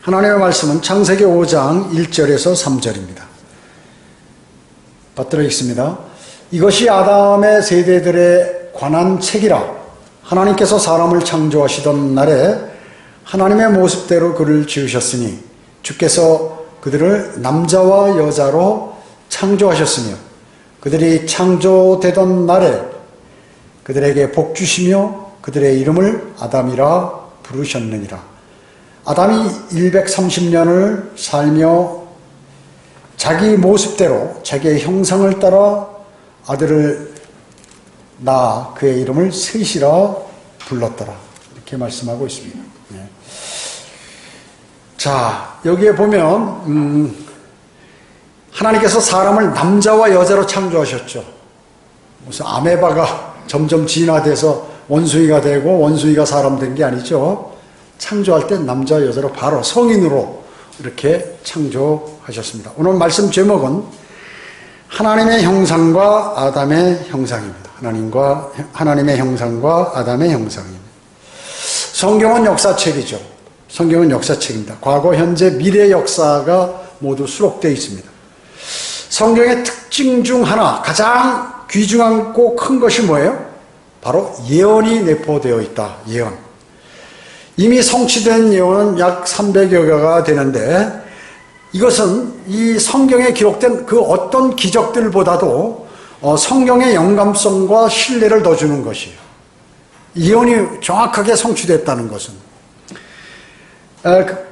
하나님의 말씀은 창세기 5장 1절에서 3절입니다. 받들어 읽습니다. 이것이 아담의 세대들에 관한 책이라. 하나님께서 사람을 창조하시던 날에 하나님의 모습대로 그를 지으셨으니 주께서 그들을 남자와 여자로 창조하셨으며 그들이 창조되던 날에 그들에게 복 주시며 그들의 이름을 아담이라 부르셨느니라. 아담이 130년을 살며 자기 모습대로 자기의 형상을 따라 아들을 낳아 그의 이름을 셋이라 불렀더라. 이렇게 말씀하고 있습니다. 네. 자, 여기에 보면 하나님께서 사람을 남자와 여자로 창조하셨죠. 무슨 아메바가 점점 진화돼서 원숭이가 되고 원숭이가 사람 된 게 아니죠. 창조할 때 남자와 여자로 바로 성인으로 이렇게 창조하셨습니다. 오늘 말씀 제목은 하나님의 형상과 아담의 형상입니다. 하나님의 형상과 아담의 형상입니다. 성경은 역사책이죠. 성경은 역사책입니다. 과거, 현재, 미래 역사가 모두 수록되어 있습니다. 성경의 특징 중 하나, 가장 귀중하고 큰 것이 뭐예요? 바로 예언이 내포되어 있다. 예언. 이미 성취된 예언은 약 300여 개가 되는데 이것은 이 성경에 기록된 그 어떤 기적들보다도 성경의 영감성과 신뢰를 더 주는 것이에요. 예언이 정확하게 성취됐다는 것은.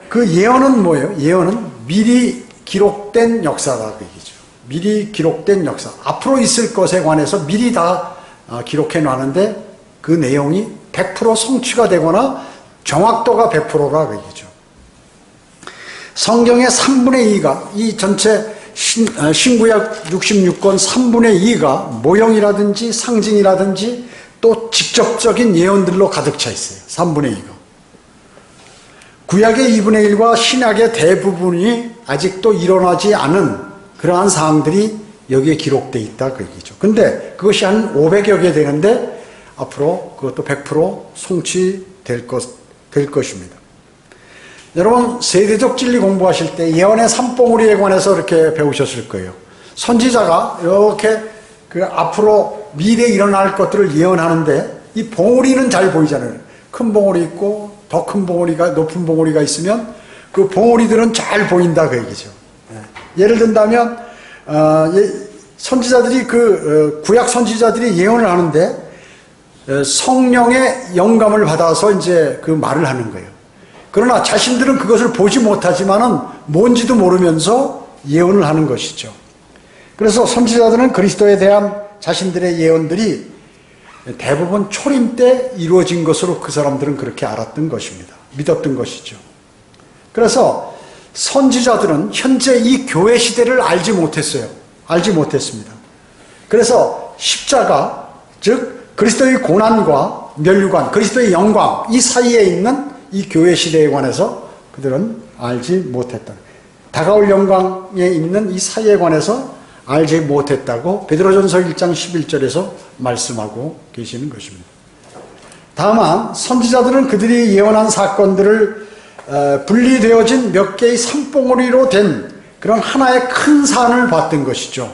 그 예언은 뭐예요? 예언은 미리 기록된 역사다 그 얘기죠. 미리 기록된 역사. 앞으로 있을 것에 관해서 미리 다 기록해 놨는데 그 내용이 100% 성취가 되거나 정확도가 100%라 그 얘기죠. 성경의 3분의 2가 이 전체 신구약 66권 3분의 2가 모형이라든지 상징이라든지 또 직접적인 예언들로 가득 차 있어요. 3분의 2가. 구약의 2분의 1과 신약의 대부분이 아직도 일어나지 않은 그러한 사항들이 여기에 기록되어 있다 그 얘기죠. 근데 그것이 한 500여 개 되는데 앞으로 그것도 100% 성취될 것입니다. 여러분 세대적 진리 공부하실 때 예언의 산봉우리에 관해서 이렇게 배우셨을 거예요. 선지자가 이렇게 그 앞으로 미래에 일어날 것들을 예언하는데 이 봉우리는 잘 보이잖아요. 큰 봉우리 있고 더 큰 봉우리가 높은 봉우리가 있으면 그 봉우리들은 잘 보인다 그 얘기죠. 예를 든다면 선지자들이 구약 선지자들이 예언을 하는데 성령의 영감을 받아서 이제 그 말을 하는 거예요. 그러나 자신들은 그것을 보지 못하지만은 뭔지도 모르면서 예언을 하는 것이죠. 그래서 선지자들은 그리스도에 대한 자신들의 예언들이 대부분 초림 때 이루어진 것으로 그 사람들은 그렇게 알았던 것입니다. 믿었던 것이죠. 그래서 선지자들은 현재 이 교회 시대를 알지 못했어요. 알지 못했습니다. 그래서 십자가, 즉 그리스도의 고난과 면류관, 그리스도의 영광 이 사이에 있는 이 교회 시대에 관해서 그들은 알지 못했다. 다가올 영광에 있는 이 사이에 관해서 알지 못했다고 베드로전서 1장 11절에서 말씀하고 계시는 것입니다. 다만 선지자들은 그들이 예언한 사건들을 분리되어진 몇 개의 산봉우리로 된 그런 하나의 큰 산을 봤던 것이죠.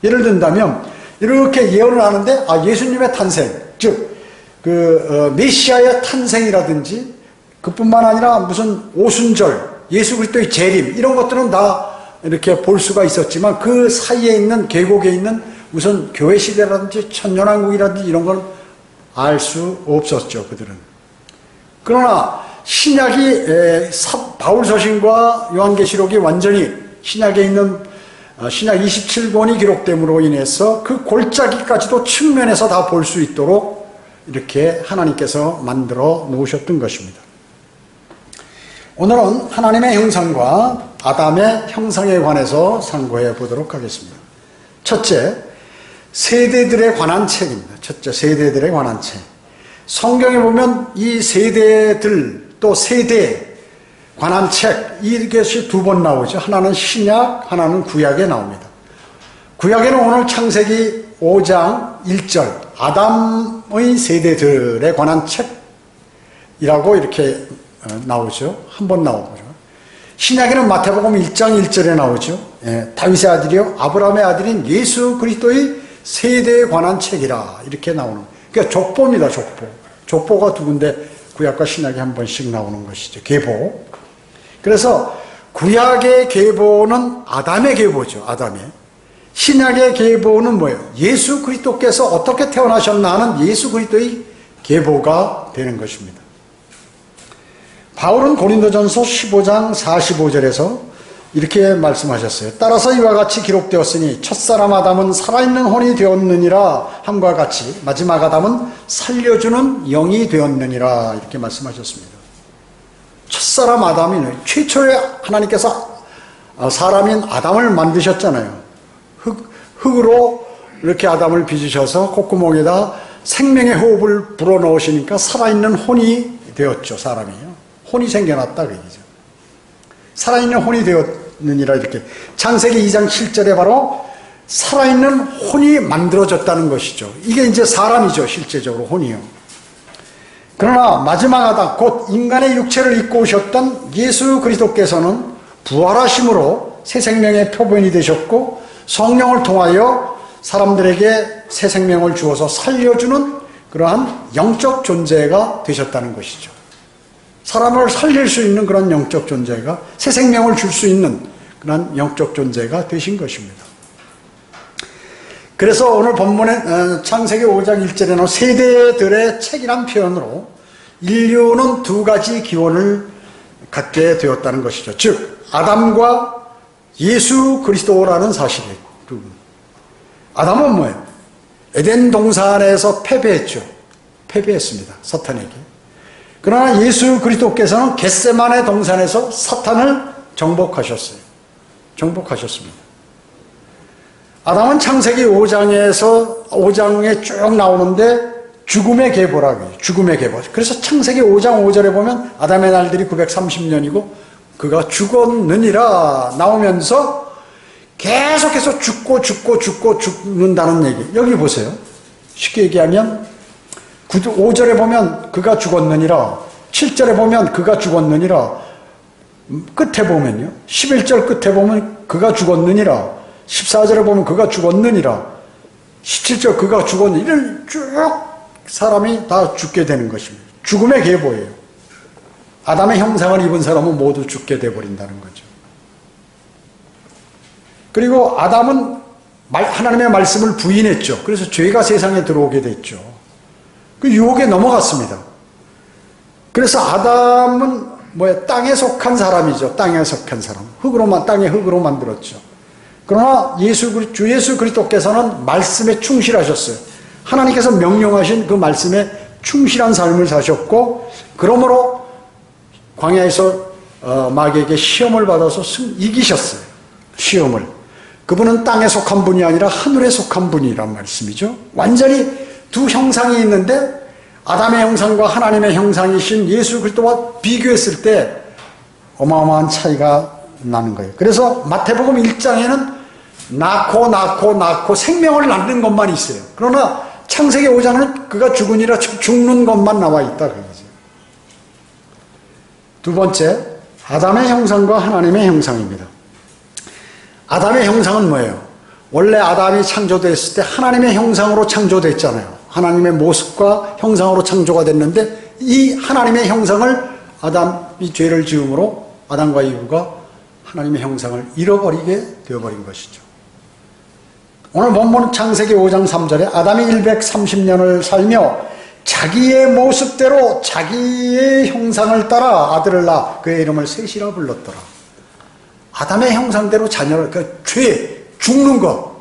예를 든다면 이렇게 예언을 하는데 예수님의 탄생, 즉 메시아의 탄생이라든지 그뿐만 아니라 무슨 오순절, 예수 그리스도의 재림 이런 것들은 다 이렇게 볼 수가 있었지만 그 사이에 있는 계곡에 있는 무슨 교회 시대라든지 천년왕국이라든지 이런 건 알 수 없었죠. 그들은. 그러나 신약이 바울 서신과 요한계시록이 완전히 신약에 있는 신약 27권이 기록됨으로 인해서 그 골짜기까지도 측면에서 다 볼 수 있도록 이렇게 하나님께서 만들어 놓으셨던 것입니다. 오늘은 하나님의 형상과 아담의 형상에 관해서 상고해 보도록 하겠습니다. 첫째, 세대들에 관한 책입니다. 첫째, 세대들에 관한 책. 성경에 보면 이 세대들 또 세대에 관한 책 이것이 두 번 나오죠. 하나는 신약, 하나는 구약에 나옵니다. 구약에는 오늘 창세기 5장 1절 아담의 세대들에 관한 책이라고 이렇게 나오죠. 한 번 나오죠. 신약에는 마태복음 1장 1절에 나오죠. 예, 다윗의 아들이요 아브라함의 아들인 예수 그리스도의 세대에 관한 책이라 이렇게 나오는. 그러니까 족보입니다. 족보. 족보가 두 군데 구약과 신약에 한 번씩 나오는 것이죠. 계보. 그래서 구약의 계보는 아담의 계보죠. 아담의. 신약의 계보는 뭐예요? 예수 그리스도께서 어떻게 태어나셨나 하는 예수 그리스도의 계보가 되는 것입니다. 바울은 고린도전서 15장 45절에서 이렇게 말씀하셨어요. 따라서 이와 같이 기록되었으니 첫사람 아담은 살아있는 혼이 되었느니라 함과 같이 마지막 아담은 살려주는 영이 되었느니라 이렇게 말씀하셨습니다. 첫사람 아담이 최초에 하나님께서 사람인 아담을 만드셨잖아요. 흙으로 이렇게 아담을 빚으셔서 콧구멍에다 생명의 호흡을 불어넣으시니까 살아있는 혼이 되었죠. 사람이요. 혼이 생겨났다 그 얘기죠. 살아있는 혼이 되었느니라 이렇게 창세기 2장 7절에 바로 살아있는 혼이 만들어졌다는 것이죠. 이게 이제 사람이죠. 실제적으로 혼이요. 그러나 마지막 아담 곧 인간의 육체를 입고 오셨던 예수 그리스도께서는 부활하심으로 새 생명의 표본이 되셨고 성령을 통하여 사람들에게 새 생명을 주어서 살려주는 그러한 영적 존재가 되셨다는 것이죠. 사람을 살릴 수 있는 그런 영적 존재가 새 생명을 줄 수 있는 그런 영적 존재가 되신 것입니다. 그래서 오늘 본문에 창세기 5장 1절에 나온 세대들의 책이란 표현으로 인류는 두 가지 기원을 갖게 되었다는 것이죠. 즉 아담과 예수 그리스도라는 사실이에요. 아담은 뭐예요? 에덴 동산에서 패배했죠. 패배했습니다. 사탄에게. 그러나 예수 그리스도께서는 겟세마네 동산에서 사탄을 정복하셨어요. 정복하셨습니다. 아담은 창세기 5장에 쭉 나오는데 죽음의 계보라고 해요. 죽음의 계보. 그래서 창세기 5장 5절에 보면 아담의 날들이 930년이고 그가 죽었느니라 나오면서 계속해서 죽고 죽는다는 얘기. 여기 보세요. 쉽게 얘기하면 5절에 보면 그가 죽었느니라 7절에 보면 그가 죽었느니라 끝에 보면요 11절 끝에 보면 그가 죽었느니라 14절에 보면 그가 죽었느니라 17절 그가 죽었느니라 이런 쭉 사람이 다 죽게 되는 것입니다. 죽음의 계보예요. 아담의 형상을 입은 사람은 모두 죽게 돼버린다는 거죠. 그리고 아담은 하나님의 말씀을 부인했죠. 그래서 죄가 세상에 들어오게 됐죠. 그 유혹에 넘어갔습니다. 그래서 아담은 땅에 속한 사람이죠. 땅에 속한 사람. 땅의 흙으로 만들었죠. 그러나 주 예수 그리스도께서는 말씀에 충실하셨어요. 하나님께서 명령하신 그 말씀에 충실한 삶을 사셨고, 그러므로 광야에서 마귀에게 시험을 받아서 이기셨어요. 시험을. 그분은 땅에 속한 분이 아니라 하늘에 속한 분이란 말씀이죠. 완전히 두 형상이 있는데 아담의 형상과 하나님의 형상이신 예수 그리스도와 비교했을 때 어마어마한 차이가 나는 거예요. 그래서 마태복음 1장에는 낳고 생명을 낳는 것만 있어요. 그러나 창세기 5장은 그가 죽으니라 죽는 것만 나와 있다. 두 번째, 아담의 형상과 하나님의 형상입니다. 아담의 형상은 뭐예요? 원래 아담이 창조됐을 때 하나님의 형상으로 창조됐잖아요. 하나님의 모습과 형상으로 창조가 됐는데 이 하나님의 형상을 아담이 죄를 지음으로 아담과 이브가 하나님의 형상을 잃어버리게 되어버린 것이죠. 오늘 본문 창세기 5장 3절에 아담이 130년을 살며 자기의 모습대로 자기의 형상을 따라 아들을 낳아 그의 이름을 셋이라 불렀더라. 아담의 형상대로 자녀를, 죽는 것.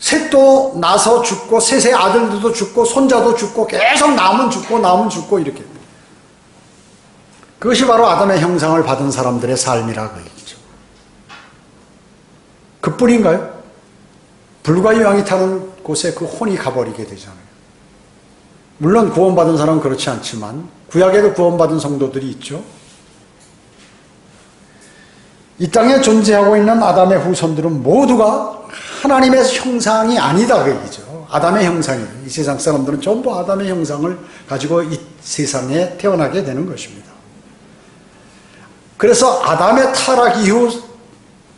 셋도 나서 죽고, 셋의 아들들도 죽고, 손자도 죽고, 계속 남은 죽고, 이렇게. 그것이 바로 아담의 형상을 받은 사람들의 삶이라고 얘기죠. 그뿐인가요? 불과 유황이 타는 곳에 그 혼이 가버리게 되잖아요. 물론 구원받은 사람은 그렇지 않지만, 구약에도 구원받은 성도들이 있죠. 이 땅에 존재하고 있는 아담의 후손들은 모두가 하나님의 형상이 아니다 그 얘기죠. 아담의 형상이에요. 이 세상 사람들은 전부 아담의 형상을 가지고 이 세상에 태어나게 되는 것입니다. 그래서 아담의 타락 이후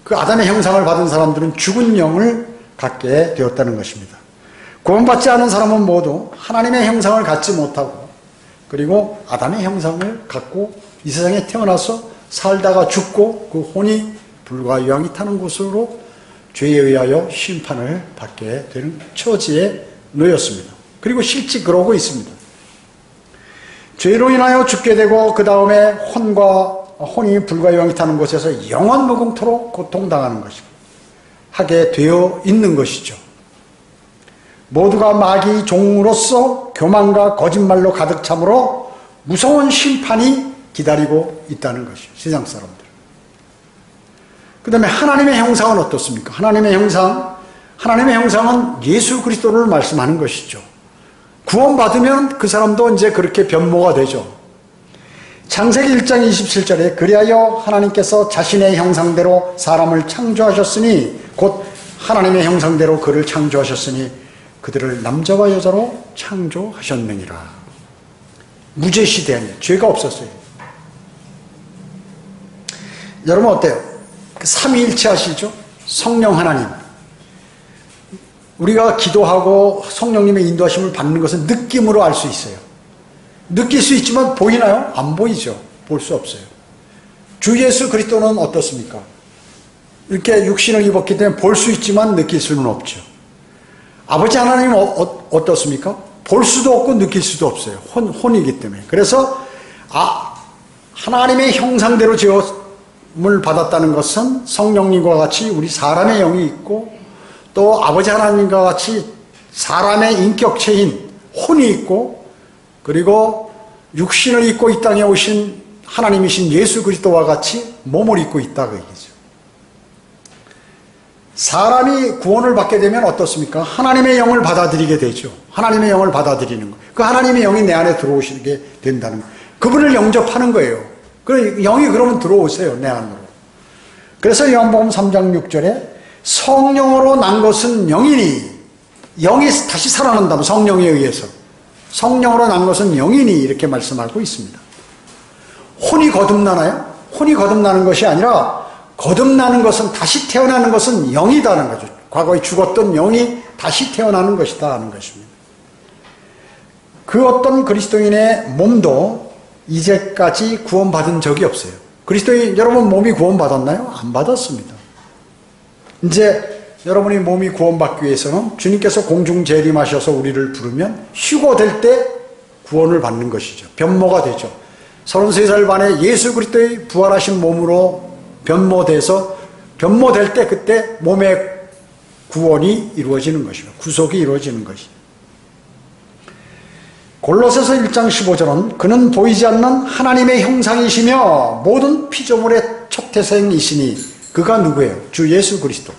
그 아담의 형상을 받은 사람들은 죽은 영을 갖게 되었다는 것입니다. 구원받지 않은 사람은 모두 하나님의 형상을 갖지 못하고 그리고 아담의 형상을 갖고 이 세상에 태어나서 살다가 죽고 그 혼이 불과 유황이 타는 곳으로 죄에 의하여 심판을 받게 되는 처지에 놓였습니다. 그리고 실제 그러고 있습니다. 죄로 인하여 죽게 되고 그 다음에 혼이 불과 유황이 타는 곳에서 영원 무궁토록 고통당하는 것이고 하게 되어 있는 것이죠. 모두가 마귀 종으로서 교만과 거짓말로 가득 참으로 무서운 심판이 기다리고 있다는 것이죠. 세상 사람들. 그 다음에 하나님의 형상은 어떻습니까? 하나님의 형상은 예수 그리스도를 말씀하는 것이죠. 구원받으면 그 사람도 이제 그렇게 변모가 되죠. 창세기 1장 27절에 그리하여 하나님께서 자신의 형상대로 사람을 창조하셨으니 곧 하나님의 형상대로 그를 창조하셨으니 그들을 남자와 여자로 창조하셨느니라. 무죄시대에 죄가 없었어요. 여러분 어때요? 삼위일체 아시죠? 성령 하나님. 우리가 기도하고 성령님의 인도하심을 받는 것은 느낌으로 알 수 있어요. 느낄 수 있지만 보이나요? 안 보이죠. 볼 수 없어요. 주 예수 그리스도는 어떻습니까? 이렇게 육신을 입었기 때문에 볼 수 있지만 느낄 수는 없죠. 아버지 하나님은 어떻습니까? 볼 수도 없고 느낄 수도 없어요. 혼이기 때문에. 그래서 하나님의 형상대로 지음을 받았다는 것은 성령님과 같이 우리 사람의 영이 있고 또 아버지 하나님과 같이 사람의 인격체인 혼이 있고 그리고 육신을 입고 이 땅에 오신 하나님이신 예수 그리스도와 같이 몸을 입고 있다 그 얘기죠. 사람이 구원을 받게 되면 어떻습니까? 하나님의 영을 받아들이게 되죠. 하나님의 영을 받아들이는 거. 그 하나님의 영이 내 안에 들어오시게 된다는 거. 그분을 영접하는 거예요. 그 영이 그러면 들어오세요, 내 안으로. 그래서 요한복음 3장 6절에 성령으로 난 것은 영이니, 영이 다시 살아난다면 성령에 의해서. 성령으로 난 것은 영이니 이렇게 말씀하고 있습니다. 혼이 거듭나나요? 혼이 거듭나는 것이 아니라 거듭나는 것은 다시 태어나는 것은 영이다는 거죠. 과거에 죽었던 영이 다시 태어나는 것이다 하는 것입니다. 그 어떤 그리스도인의 몸도 이제까지 구원받은 적이 없어요. 그리스도인 여러분 몸이 구원받았나요? 안 받았습니다. 이제 여러분이 몸이 구원받기 위해서는 주님께서 공중 재림하셔서 우리를 부르면 휴거될 때 구원을 받는 것이죠. 변모가 되죠. 33살 만에 예수 그리스도의 부활하신 몸으로 변모될 때 그때 몸의 구원이 이루어지는 것입니다. 구속이 이루어지는 것입니다. 골로새서 1장 15절은 그는 보이지 않는 하나님의 형상이시며 모든 피조물의 첫 태생이시니 그가 누구예요? 주 예수 그리스도.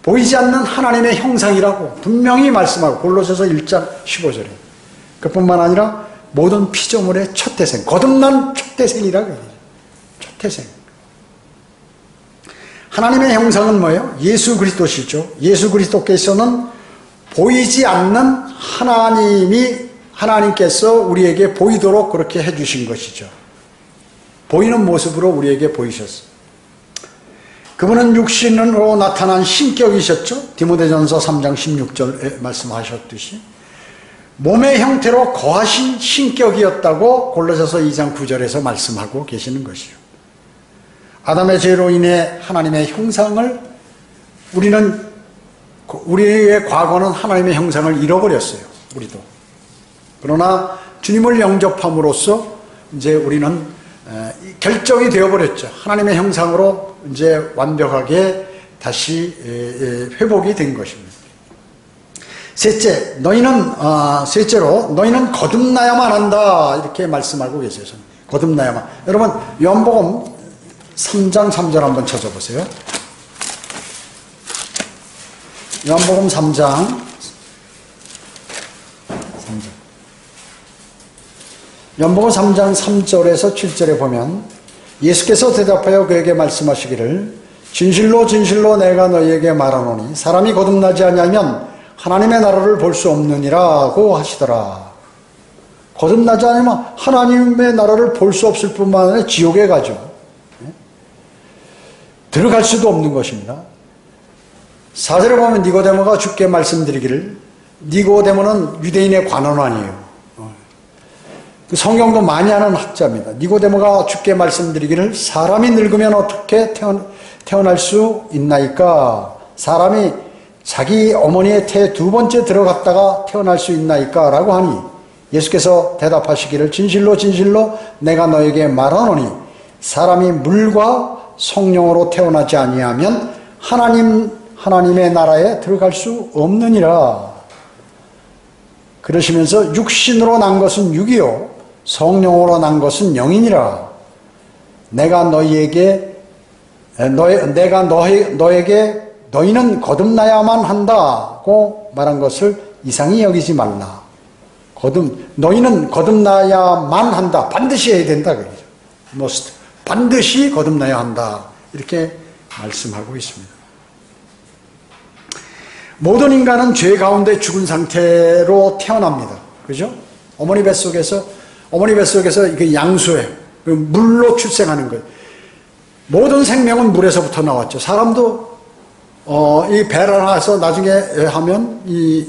보이지 않는 하나님의 형상이라고 분명히 말씀하고 골로새서 1장 15절에 그뿐만 아니라 모든 피조물의 첫 태생, 거듭난 첫 태생이라고 해요. 첫 태생. 하나님의 형상은 뭐예요? 예수 그리스도시죠. 예수 그리스도께서는 보이지 않는 하나님께서 우리에게 보이도록 그렇게 해주신 것이죠. 보이는 모습으로 우리에게 보이셨어요. 그분은 육신으로 나타난 신격이셨죠. 디모데전서 3장 16절에 말씀하셨듯이 몸의 형태로 거하신 신격이었다고 골로새서 2장 9절에서 말씀하고 계시는 것이죠. 아담의 죄로 인해 하나님의 형상을 우리의 과거는 하나님의 형상을 잃어버렸어요. 우리도. 그러나 주님을 영접함으로써 이제 우리는 결정이 되어버렸죠. 하나님의 형상으로 이제 완벽하게 다시 회복이 된 것입니다. 셋째로 너희는 거듭나야만 한다 이렇게 말씀하고 계세요. 거듭나야만. 여러분 요한복음 3장 3절 한번 찾아보세요. 요한복음 3장 3절. 요한복음 3장 3절에서 7절에 보면 예수께서 대답하여 그에게 말씀하시기를 진실로 진실로 내가 너희에게 말하노니 사람이 거듭나지 아니하면 하나님의 나라를 볼 수 없느니라고 하시더라. 거듭나지 않으면 하나님의 나라를 볼 수 없을 뿐만 아니라 지옥에 가죠. 들어갈 수도 없는 것입니다. 4절에 보면 니고데모가 주께 말씀드리기를, 니고데모는 유대인의 관원아니에요. 성경도 많이 하는 학자입니다. 니고데모가 주께 말씀드리기를, 사람이 늙으면 어떻게 태어날 수 있나이까? 사람이 자기 어머니의 태 두 번째 들어갔다가 태어날 수 있나이까? 라고 하니 예수께서 대답하시기를, 진실로 진실로 내가 너에게 말하노니 사람이 물과 성령으로 태어나지 아니하면 하나님의 나라에 들어갈 수 없느니라. 그러시면서 육신으로 난 것은 육이요 성령으로 난 것은 영이니라. 내가 너에게 너희는 거듭나야만 한다고 말한 것을 이상히 여기지 말라. 너희는 거듭나야만 한다. 반드시 해야 된다. must. 반드시 거듭나야 한다. 이렇게 말씀하고 있습니다. 모든 인간은 죄 가운데 죽은 상태로 태어납니다. 그죠? 어머니 뱃속에서 그 양수에 물로 출생하는 거예요. 모든 생명은 물에서부터 나왔죠. 사람도 이 배를 나서 나중에 하면 이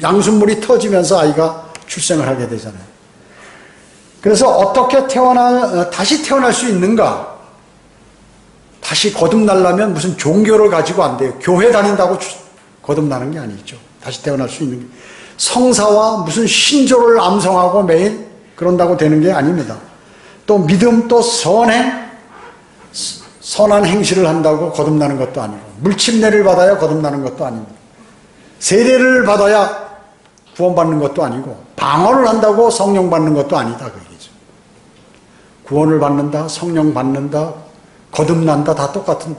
양수물이 터지면서 아이가 출생을 하게 되잖아요. 그래서 어떻게 다시 태어날 수 있는가? 다시 거듭나려면 무슨 종교를 가지고 안 돼요. 교회 다닌다고 거듭나는 게 아니죠. 다시 태어날 수 있는 게. 성사와 무슨 신조를 암송하고 매일 그런다고 되는 게 아닙니다. 또 믿음, 또 선한 행실을 한다고 거듭나는 것도 아니고, 물침례를 받아야 거듭나는 것도 아닙니다. 세례를 받아야 구원받는 것도 아니고, 방언을 한다고 성령 받는 것도 아니다. 그 얘기죠. 구원을 받는다, 성령 받는다, 거듭난다, 다 똑같은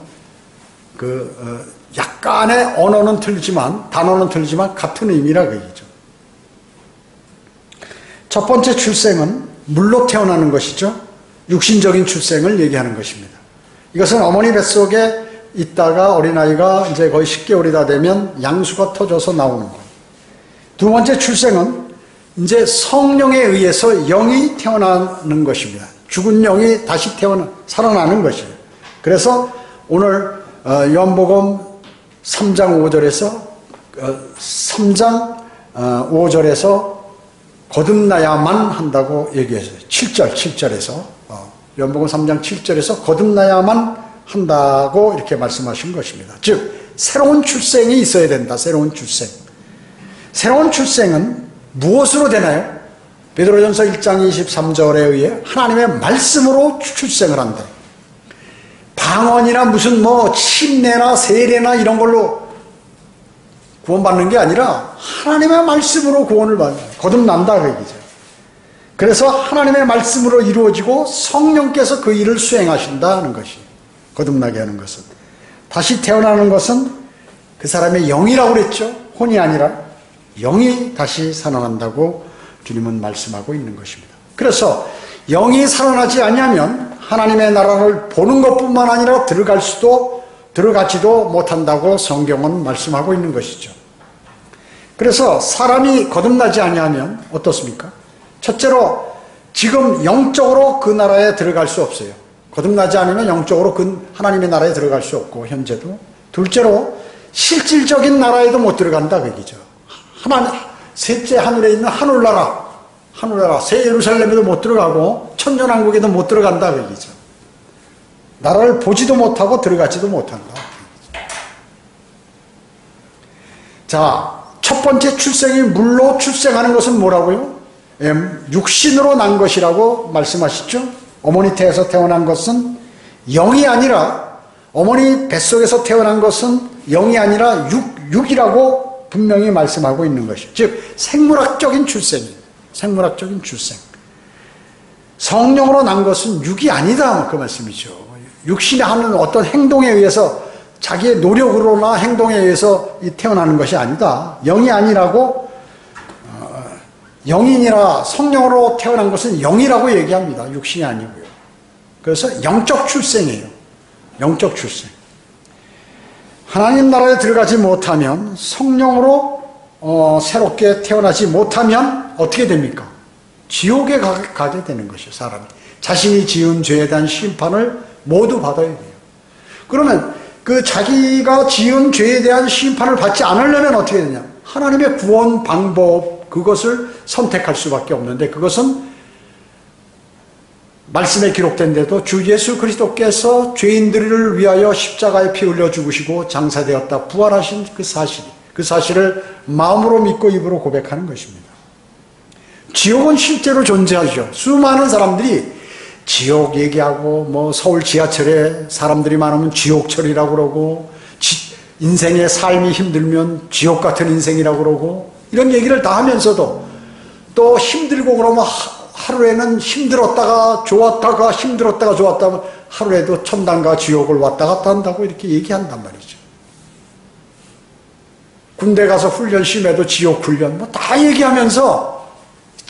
약간의 단어는 틀리지만 같은 의미라 그 얘기죠. 첫 번째 출생은 물로 태어나는 것이죠. 육신적인 출생을 얘기하는 것입니다. 이것은 어머니 뱃속에 있다가 어린아이가 이제 거의 10개월이 다 되면 양수가 터져서 나오는 거예요. 두 번째 출생은 이제 성령에 의해서 영이 태어나는 것입니다. 죽은 영이 다시 살아나는 것이에요. 그래서 오늘 요한복음 3장 5절에서 거듭나야만 한다고 얘기했어요. 7절에서 요한복음 3장 7절에서 거듭나야만 한다고 이렇게 말씀하신 것입니다. 즉 새로운 출생이 있어야 된다. 새로운 출생. 새로운 출생은 무엇으로 되나요? 베드로전서 1장 23절에 의해 하나님의 말씀으로 출생을 한다. 방언이나 무슨 침례나 세례나 이런 걸로 구원받는 게 아니라 하나님의 말씀으로 구원을 거듭난다 그 얘기죠. 그래서 하나님의 말씀으로 이루어지고 성령께서 그 일을 수행하신다는 것이 거듭나게 하는 것은. 다시 태어나는 것은 그 사람의 영이라고 그랬죠. 혼이 아니라 영이 다시 살아난다고 주님은 말씀하고 있는 것입니다. 그래서 영이 살아나지 아니하면 하나님의 나라를 보는 것뿐만 아니라 들어가지도 못한다고 성경은 말씀하고 있는 것이죠. 그래서 사람이 거듭나지 아니하면 어떻습니까? 첫째로 지금 영적으로 그 나라에 들어갈 수 없어요. 거듭나지 않으면 영적으로 그 하나님의 나라에 들어갈 수 없고 현재도. 둘째로 실질적인 나라에도 못 들어간다 그 얘기죠. 셋째 하늘에 있는 하늘나라 새 예루살렘에도 못 들어가고 천년왕국에도 못 들어간다 그 얘기죠. 나라를 보지도 못하고 들어가지도 못한다. 자, 첫 번째 출생이 물로 출생하는 것은 뭐라고요? 육신으로 난 것이라고 말씀하시죠. 어머니 태에서 태어난 것은 영이 아니라, 어머니 뱃속에서 태어난 것은 영이 아니라 육이라고 분명히 말씀하고 있는 것이죠. 즉 생물학적인 출생이에요. 생물학적인 출생. 성령으로 난 것은 육이 아니다 그 말씀이죠. 육신이 하는 어떤 행동에 의해서, 자기의 노력으로나 행동에 의해서 태어나는 것이 아니다. 영이 아니라고, 영이니라 성령으로 태어난 것은 영이라고 얘기합니다. 육신이 아니고요. 그래서 영적 출생이에요. 영적 출생. 하나님 나라에 들어가지 못하면, 성령으로 새롭게 태어나지 못하면 어떻게 됩니까? 지옥에 가게 되는 것이에요. 사람이 자신이 지은 죄에 대한 심판을 모두 받아야 돼요. 그러면 그 자기가 지은 죄에 대한 심판을 받지 않으려면 어떻게 되냐? 하나님의 구원 방법, 그것을 선택할 수밖에 없는데, 그것은 말씀에 기록된 데도 주 예수 그리스도께서 죄인들을 위하여 십자가에 피 흘려 죽으시고 장사되었다 부활하신 그 사실을 마음으로 믿고 입으로 고백하는 것입니다. 지옥은 실제로 존재하죠. 수많은 사람들이 지옥 얘기하고, 뭐 서울 지하철에 사람들이 많으면 지옥철이라고 그러고, 인생의 삶이 힘들면 지옥 같은 인생이라고 그러고, 이런 얘기를 다 하면서도 또 힘들고 그러면 하루에는 힘들었다가 좋았다가 힘들었다가 좋았다가 하루에도 천당과 지옥을 왔다 갔다 한다고 이렇게 얘기한단 말이죠. 군대 가서 훈련 심해도 지옥 훈련 뭐 다 얘기하면서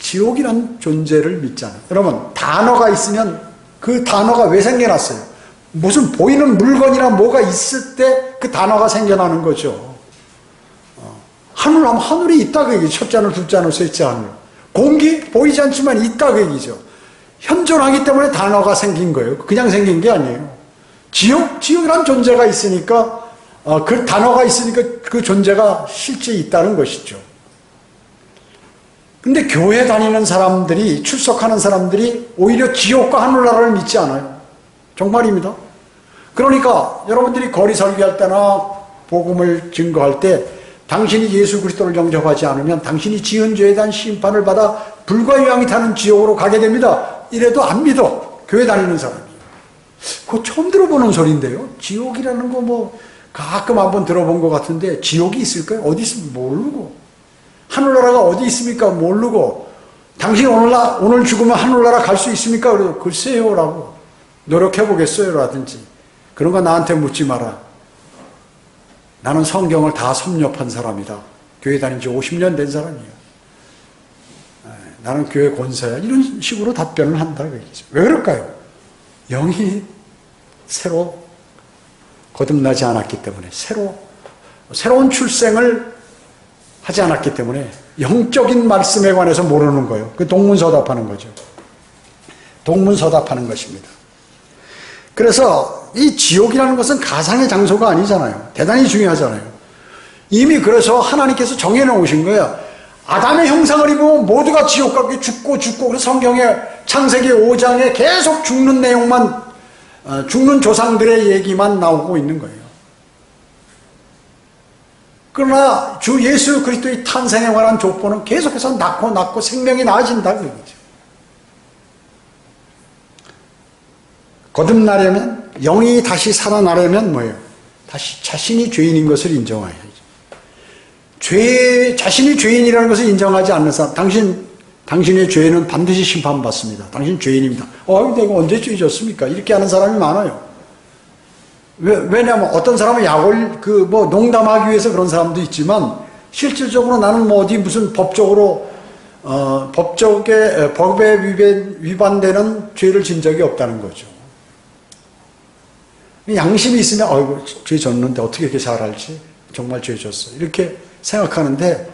지옥이란 존재를 믿잖아요. 여러분, 단어가 있으면 그 단어가 왜 생겨났어요? 무슨 보이는 물건이나 뭐가 있을 때 그 단어가 생겨나는 거죠. 하늘 하면 하늘이 있다 그 얘기죠. 첫째 하늘, 둘째 하늘, 셋째 하늘. 공기 보이지 않지만 있다 그 얘기죠. 현존하기 때문에 단어가 생긴 거예요. 그냥 생긴 게 아니에요. 지옥이란 존재가 있으니까, 그 단어가 있으니까 그 존재가 실제 있다는 것이죠. 근데 교회 다니는 사람들이, 출석하는 사람들이 오히려 지옥과 하늘나라를 믿지 않아요. 정말입니다. 그러니까 여러분들이 거리 설교할 때나 복음을 증거할 때 당신이 예수 그리스도를 영접하지 않으면 당신이 지은 죄에 대한 심판을 받아 불과 유황이 타는 지옥으로 가게 됩니다. 이래도 안 믿어. 교회 다니는 사람이. 그거 처음 들어보는 소리인데요. 지옥이라는 거 뭐 가끔 한번 들어본 것 같은데 지옥이 있을까요? 어디 있으면 모르고. 하늘나라가 어디 있습니까? 모르고. 당신 오늘 죽으면 하늘나라 갈 수 있습니까? 그래도 글쎄요 라고. 노력해보겠어요 라든지. 그런 거 나한테 묻지 마라. 나는 성경을 다 섭렵한 사람이다. 교회 다닌 지 50년 된 사람이에요. 나는 교회 권사야. 이런 식으로 답변을 한다. 왜 그럴까요? 영이 새로 거듭나지 않았기 때문에, 새로운 출생을 하지 않았기 때문에 영적인 말씀에 관해서 모르는 거예요. 그 동문서답하는 거죠. 동문서답하는 것입니다. 그래서 이 지옥이라는 것은 가상의 장소가 아니잖아요. 대단히 중요하잖아요. 이미 그래서 하나님께서 정해놓으신 거예요. 아담의 형상을 입으면 모두가 지옥 가게 죽고 그래서 성경에 창세기 5장에 계속 죽는 내용만, 죽는 조상들의 얘기만 나오고 있는 거예요. 그러나 주 예수 그리스도의 탄생에 관한 족보는 계속해서 낳고 생명이 나아진다 그 얘기죠. 거듭나려면, 영이 다시 살아나려면 뭐예요? 다시 자신이 죄인인 것을 인정해야죠. 자신이 죄인이라는 것을 인정하지 않는 사람, 당신의 죄는 반드시 심판받습니다. 당신 죄인입니다. 내가 언제 죄 졌습니까? 이렇게 하는 사람이 많아요. 왜냐하면 어떤 사람은 농담하기 위해서 그런 사람도 있지만, 실질적으로 나는 어디 무슨 법적으로, 법에 위반되는 죄를 진 적이 없다는 거죠. 양심이 있으면 죄 졌는데 어떻게 이렇게 잘 알지? 정말 죄 졌어. 이렇게 생각하는데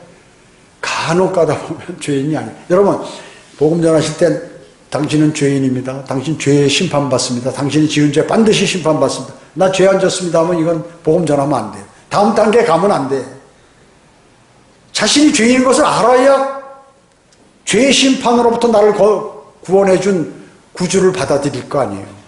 간혹 가다 보면 죄인이 아니에요. 여러분, 복음 전하실 때 당신은 죄인입니다. 당신 죄에 심판받습니다. 당신이 지은 죄 반드시 심판받습니다. 나 죄 안 졌습니다 하면 이건 복음 전하면 안 돼요. 다음 단계 가면 안 돼. 자신이 죄인인 것을 알아야 죄의 심판으로부터 나를 구원해준 구주를 받아들일 거 아니에요.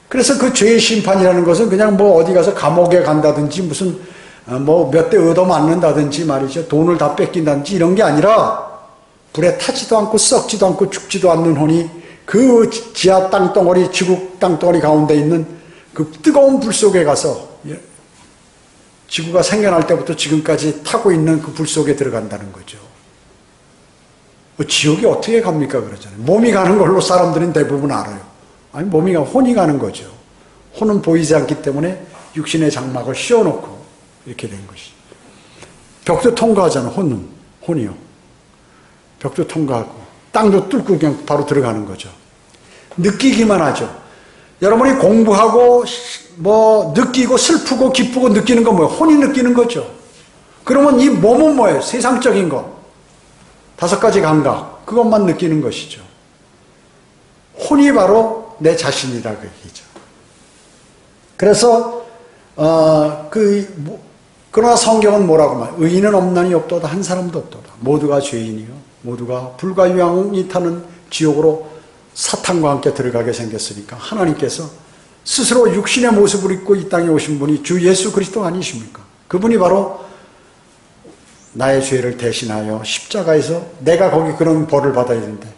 그래서 그 죄의 심판이라는 것은 그냥 어디 가서 감옥에 간다든지 무슨 몇 대 얻어맞는다든지 말이죠. 돈을 다 뺏긴다든지 이런 게 아니라 불에 타지도 않고 썩지도 않고 죽지도 않는 혼이 그 지하 땅덩어리, 지구 땅덩어리 가운데 있는 그 뜨거운 불 속에 가서 지구가 생겨날 때부터 지금까지 타고 있는 그 불 속에 들어간다는 거죠. 지옥이 어떻게 갑니까? 그러잖아요. 몸이 가는 걸로 사람들은 대부분 알아요. 아니, 혼이 가는 거죠. 혼은 보이지 않기 때문에 육신의 장막을 씌워놓고 이렇게 된 것이. 벽도 통과하잖아, 혼이요. 벽도 통과하고, 땅도 뚫고 그냥 바로 들어가는 거죠. 느끼기만 하죠. 여러분이 공부하고, 느끼고, 슬프고, 기쁘고 느끼는 건 뭐예요? 혼이 느끼는 거죠. 그러면 이 몸은 뭐예요? 세상적인 거. 5가지 감각. 그것만 느끼는 것이죠. 혼이 바로 내 자신이라 그 얘기죠. 그래서 그러나 성경은 뭐라고 말해요? 의인은 없나니 없도다. 한 사람도 없도다. 모두가 죄인이요 모두가 불과 유황이 타는 지옥으로 사탄과 함께 들어가게 생겼으니까 하나님께서 스스로 육신의 모습을 입고 이 땅에 오신 분이 주 예수 그리스도 아니십니까? 그분이 바로 나의 죄를 대신하여 십자가에서 내가 거기 그런 벌을 받아야 되는데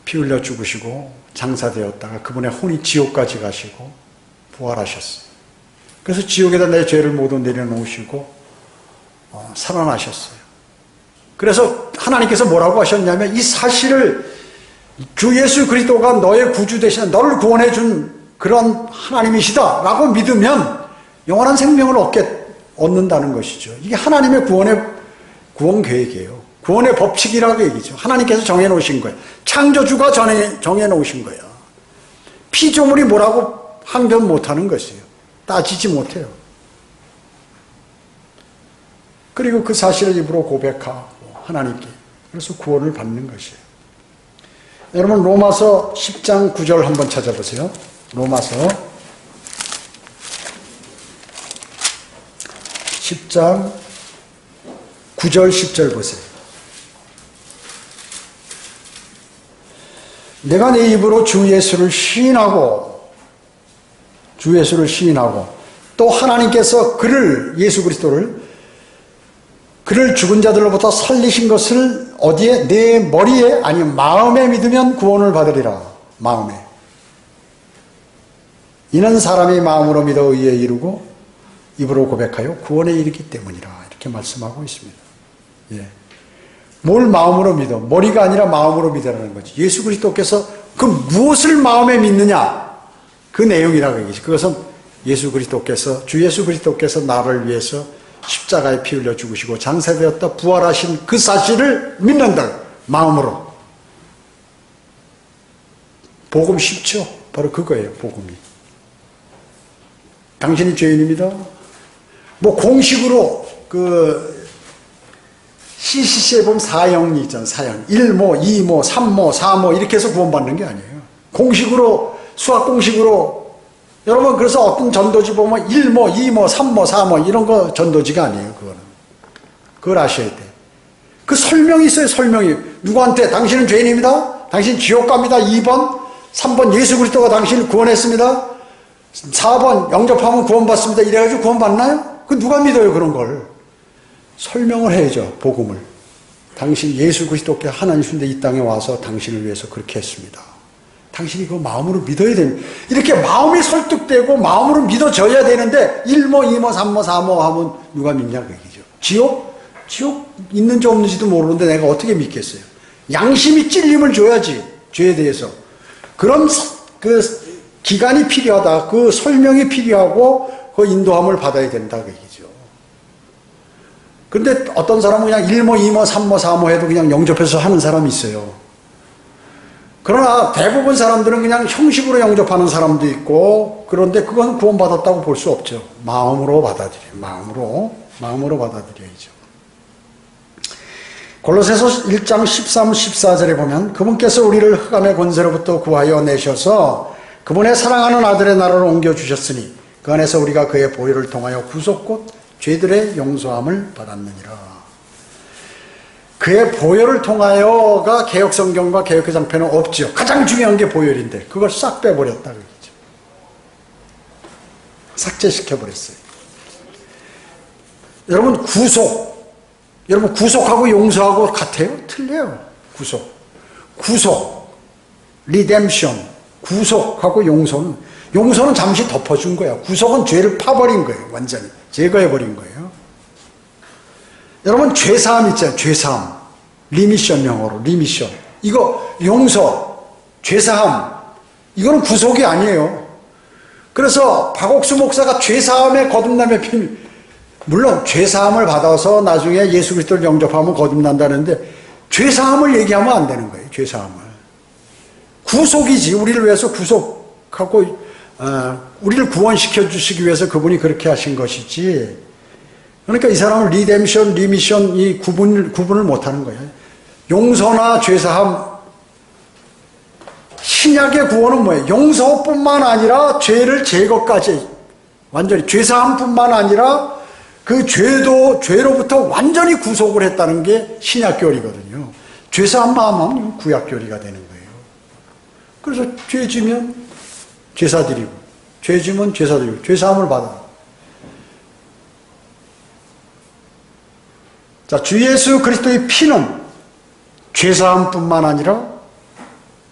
피 흘려 죽으시고 장사되었다가 그분의 혼이 지옥까지 가시고 부활하셨어요. 그래서 지옥에다 내 죄를 모두 내려놓으시고 살아나셨어요. 그래서 하나님께서 뭐라고 하셨냐면 이 사실을 주 예수 그리스도가 너의 구주 대신 너를 구원해 준 그런 하나님이시다 라고 믿으면 영원한 생명을 얻는다는 것이죠. 이게 하나님의 구원 계획이에요. 구원의 법칙이라고 얘기죠. 하나님께서 정해놓으신 거예요. 창조주가 정해놓으신 거예요. 피조물이 뭐라고 항변 못하는 것이에요. 따지지 못해요. 그리고 그 사실을 입으로 고백하고 하나님께 그래서 구원을 받는 것이에요. 여러분 로마서 10장 9절 한번 찾아보세요. 로마서 10장 9절 10절 보세요. 내가 내 입으로 주 예수를 시인하고 또 하나님께서 예수 그리스도를 그를 죽은 자들로부터 살리신 것을 어디에? 내 머리에 아니 마음에 믿으면 구원을 받으리라. 마음에. 이는 사람이 마음으로 믿어 의에 이르고 입으로 고백하여 구원에 이르기 때문이라. 이렇게 말씀하고 있습니다. 예. 뭘 마음으로 믿어? 머리가 아니라 마음으로 믿으라는 거지. 예수 그리스도께서 그 무엇을 마음에 믿느냐? 그 내용이라고 얘기지. 그것은 주 예수 그리스도께서 나를 위해서 십자가에 피 흘려 죽으시고 장사되었다 부활하신 그 사실을 믿는다. 마음으로. 복음 쉽죠? 바로 그거예요. 복음이. 당신이 죄인입니다. 뭐 공식으로 CCC에 보면 사형이 있잖아요. 사형. 1모, 2모, 3모, 4모 이렇게 해서 구원받는 게 아니에요. 공식으로 수학 공식으로 여러분 그래서 어떤 전도지 보면 1모, 2모, 3모, 4모 이런 거 전도지가 아니에요. 그거는. 그걸 아셔야 돼. 그 설명이 있어요. 설명이. 누구한테? 당신은 죄인입니다. 당신 지옥 갑니다. 2번. 3번 예수 그리스도가 당신을 구원했습니다. 4번 영접하면 구원받습니다. 이래가지고 구원받나요? 그 누가 믿어요 그런 걸. 설명을 해야죠. 복음을. 당신 예수 그리스도께 하나님이신데 이 땅에 와서 당신을 위해서 그렇게 했습니다. 당신이 그 마음으로 믿어야 됩니다. 이렇게 마음이 설득되고 마음으로 믿어져야 되는데 1모, 2모, 3모, 4모 하면 누가 믿냐 그 얘기죠. 지옥 있는지 없는지도 모르는데 내가 어떻게 믿겠어요. 양심이 찔림을 줘야지. 죄에 대해서. 그런 기간이 필요하다. 그 설명이 필요하고 그 인도함을 받아야 된다 그 얘기죠. 근데 어떤 사람은 그냥 1모, 2모, 3모, 4모 해도 그냥 영접해서 하는 사람이 있어요. 그러나 대부분 사람들은 그냥 형식으로 영접하는 사람도 있고 그런데 그건 구원받았다고 볼 수 없죠. 마음으로 받아들여요. 마음으로 받아들여야죠. 골로새서 1장 13, 14절에 보면 그분께서 우리를 흑암의 권세로부터 구하여 내셔서 그분의 사랑하는 아들의 나라로 옮겨주셨으니 그 안에서 우리가 그의 보혈을 통하여 구속 곧 죄들의 용서함을 받았느니라. 그의 보혈을 통하여가 개혁성경과 개혁개정편은 없죠. 가장 중요한 게 보혈인데 그걸 싹 빼버렸다 그러죠. 삭제시켜버렸어요. 여러분 구속하고 용서하고 같아요? 틀려요. 구속, 리뎀션, 구속하고 용서는 잠시 덮어준 거야. 구속은 죄를 파버린 거예요. 완전히 제거해버린 거예요. 여러분 죄사함 있잖아요. 죄사함. 리미션 영어로 리미션. 이거 용서, 죄사함. 이거는 구속이 아니에요. 그래서 박옥수 목사가 죄사함의 거듭남의 비밀. 물론 죄사함을 받아서 나중에 예수 그리스도를 영접하면 거듭난다는데 죄사함을 얘기하면 안 되는 거예요. 죄사함을. 구속이지. 우리를 위해서 구속하고 우리를 구원시켜 주시기 위해서 그분이 그렇게 하신 것이지. 그러니까 이 사람은 리뎀션, 리미션 이 구분을 못하는 거예요. 용서나 죄사함 신약의 구원은 뭐예요? 용서뿐만 아니라 죄를 제거까지, 완전히 죄사함뿐만 아니라 그 죄로부터 완전히 구속을 했다는 게 신약교리거든요. 죄사함만 하면 구약교리가 되는 거예요. 그래서 죄 지면 제사 드리고, 죄 지면 제사 드리고, 죄사함을 받아. 자, 주 예수 그리스도의 피는 죄사함뿐만 아니라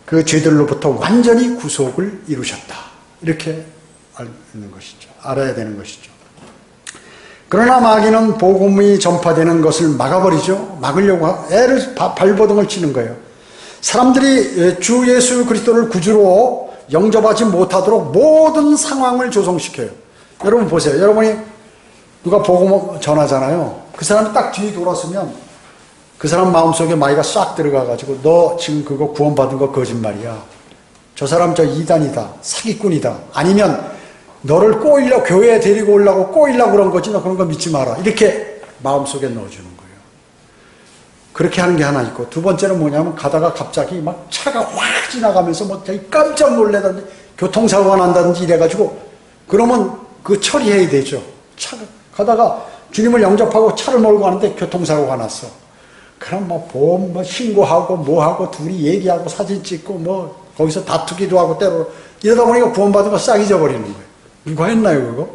그 죄들로부터 완전히 구속을 이루셨다. 이렇게 알는 것이죠. 알아야 되는 것이죠. 그러나 마귀는 복음이 전파되는 것을 막아버리죠. 막으려고 애를 발버둥을 치는 거예요. 사람들이 주 예수 그리스도를 구주로 영접하지 못하도록 모든 상황을 조성시켜요. 여러분 보세요. 여러분이 누가 복음 전하잖아요. 그 사람이 딱 뒤에 돌았으면 그 사람 마음속에 마귀가 싹 들어가가지고 너 지금 그거 구원받은 거 거짓말이야. 저 사람 저 이단이다. 사기꾼이다. 아니면 너를 꼬이려고 교회에 데리고 오려고 꼬이려고 그런 거지. 너 그런 거 믿지 마라. 이렇게 마음속에 넣어주는 거예요. 그렇게 하는 게 하나 있고, 두 번째는 뭐냐면 가다가 갑자기 막 차가 확 지나가면서 뭐 깜짝 놀래든지 교통사고가 난다든지 이래가지고 그러면 그 처리해야 되죠. 차가 가다가 주님을 영접하고 차를 몰고 가는데 교통사고가 났어. 그럼 뭐 보험 뭐 신고하고 뭐하고 둘이 얘기하고 사진 찍고 뭐 거기서 다투기도 하고 때로 이러다 보니까 구원받은 거 싹 잊어버리는 거예요. 누가 했나요 그거?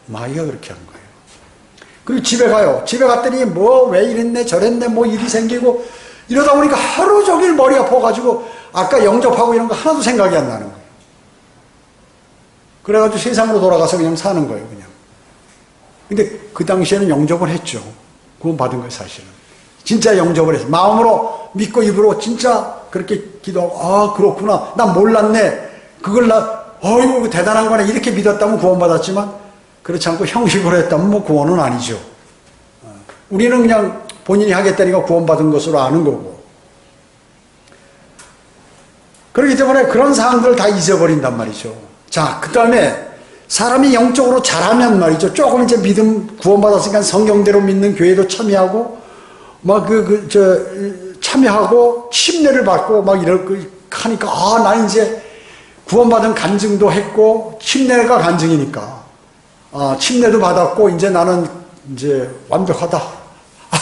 마귀가 그렇게 한 거예요. 그리고 집에 가요. 집에 갔더니 뭐 왜 이랬네 저랬네 뭐 일이 생기고 이러다 보니까 하루 종일 머리 아파가지고 아까 영접하고 이런 거 하나도 생각이 안 나는 거예요. 그래가지고 세상으로 돌아가서 그냥 사는 거예요. 그냥. 근데 그 당시에는 영접을 했죠. 구원받은 거예요 사실은. 진짜 영접을 했어요. 마음으로 믿고 입으로 진짜 그렇게 기도하고 아 그렇구나 난 몰랐네 그걸 어이구 대단한 거네 이렇게 믿었다면 구원받았지만 그렇지 않고 형식으로 했다면 뭐 구원은 아니죠. 우리는 그냥 본인이 하겠다니까 구원받은 것으로 아는 거고. 그렇기 때문에 그런 사항들을 다 잊어버린단 말이죠. 자, 그 다음에 사람이 영적으로 잘하면 말이죠. 조금 이제 믿음 구원받았으니까 성경대로 믿는 교회도 참여하고 막 참여하고 침례를 받고 막 이렇게 하니까 아, 나 이제 구원받은 간증도 했고 침례가 간증이니까 침례도 받았고 이제 나는 이제 완벽하다.